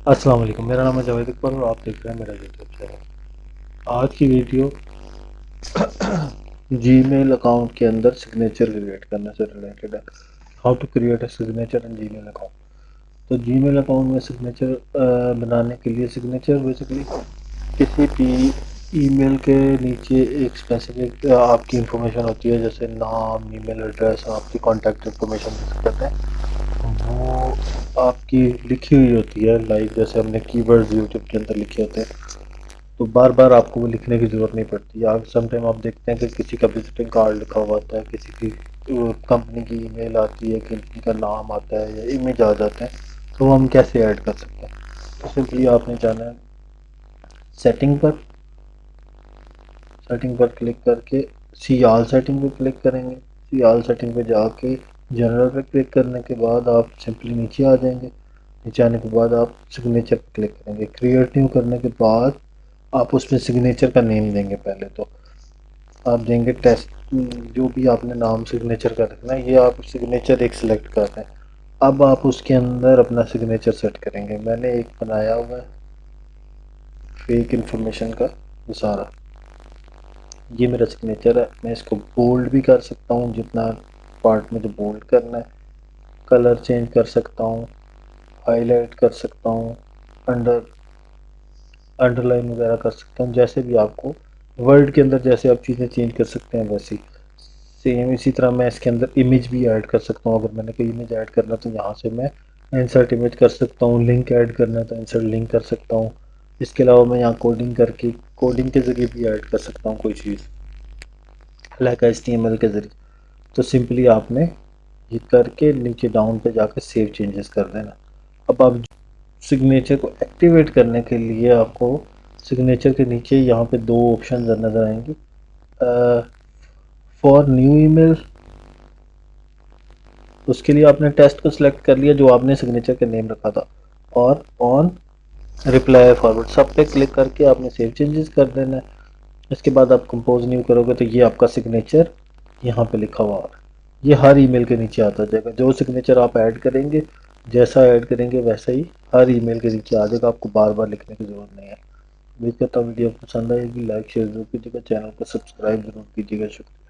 अस्सलाम वालेकुम, मेरा नाम है जावेद अकबर और आप देख रहे हैं मेरा यूट्यूब चैनल। आज की वीडियो जीमेल अकाउंट के अंदर सिग्नेचर क्रिएट करने से रिलेटेड है। How to create a signature in Gmail account. तो जीमेल अकाउंट में सिग्नेचर बनाने के लिए सिग्नेचर बेसिकली किसी भी ईमेल के नीचे एक स्पेसिफिक आपकी इंफॉर्मेशन होती है, जैसे नाम, ईमेल एड्रेस, आपकी कॉन्टैक्ट इंफॉर्मेशन जिसे कहते हैं, वो आपकी लिखी हुई होती है। लाइक जैसे हमने कीवर्ड्स यूट्यूब के अंदर लिखे होते हैं, तो बार बार आपको वो लिखने की ज़रूरत नहीं पड़ती। आप समटाइम आप देखते हैं कि किसी का विजिटिंग कार्ड लिखा हुआ होता है, किसी की कंपनी की ईमेल आती है, कंपनी का नाम आता है या इमेज आ जाते हैं, तो वो हम कैसे ऐड कर सकते हैं। तो सिंपली आपने जाना है सेटिंग पर, सेटिंग पर क्लिक करके सी ऑल सेटिंग पे क्लिक करेंगे। सी ऑल सेटिंग पे जाके जनरल पे क्लिक करने के बाद आप सिंपली नीचे आ जाएंगे। नीचे आने के बाद आप सिग्नेचर पर क्लिक करेंगे। क्रिएट न्यू करने के बाद आप उसमें सिग्नेचर का नेम देंगे। पहले तो आप देंगे टेस्ट, जो भी आपने नाम सिग्नेचर का रखना है, ये आप सिग्नेचर एक सिलेक्ट कर रहे हैं। अब आप उसके अंदर अपना सिग्नेचर सेट करेंगे। मैंने एक बनाया हुआ है फेक इंफॉर्मेशन का, ये सारा ये मेरा सिग्नेचर है। मैं इसको बोल्ड भी कर सकता हूँ, जितना पार्ट में जो बोल्ड करना है। कलर चेंज कर सकता हूँ, हाईलाइट कर सकता हूँ, अंडरलाइन वगैरह कर सकता हूँ। जैसे भी आपको वर्ड के अंदर जैसे आप चीज़ें चेंज कर सकते हैं, वैसे ही सेम इसी तरह मैं इसके अंदर इमेज भी ऐड कर सकता हूँ। अगर मैंने कोई इमेज ऐड करना तो यहाँ से मैं इंसर्ट इमेज कर सकता हूँ। लिंक ऐड करना है तो इंसर्ट लिंक कर सकता हूँ। इसके अलावा मैं यहाँ कोडिंग करके कोडिंग के ज़रिए भी ऐड कर सकता हूँ कोई चीज़, लाइक HTML के ज़रिए। तो सिंपली आपने ये करके नीचे डाउन पे जाकर सेव चेंजेस कर देना। अब आप सिग्नेचर को एक्टिवेट करने के लिए आपको सिग्नेचर के नीचे यहाँ पे दो ऑप्शन नज़र आएंगे, फॉर न्यू ईमेल। उसके लिए आपने टेस्ट को सिलेक्ट कर लिया जो आपने सिग्नेचर का नेम रखा था, और ऑन रिप्लाई फॉरवर्ड सब पे क्लिक करके आपने सेव चेंजेस कर देना है। इसके बाद आप कंपोज न्यू करोगे तो ये आपका सिग्नेचर यहाँ पे लिखा हुआ है। ये हर ईमेल के नीचे आता जाएगा। जो सिग्नेचर आप ऐड करेंगे, जैसा ऐड करेंगे वैसा ही हर ईमेल के नीचे आ जाएगा। आपको बार बार लिखने की ज़रूरत नहीं है। उम्मीद करता हूँ वीडियो पसंद आएगी। लाइक शेयर जरूर कीजिएगा, चैनल को सब्सक्राइब जरूर कीजिएगा। शुक्रिया।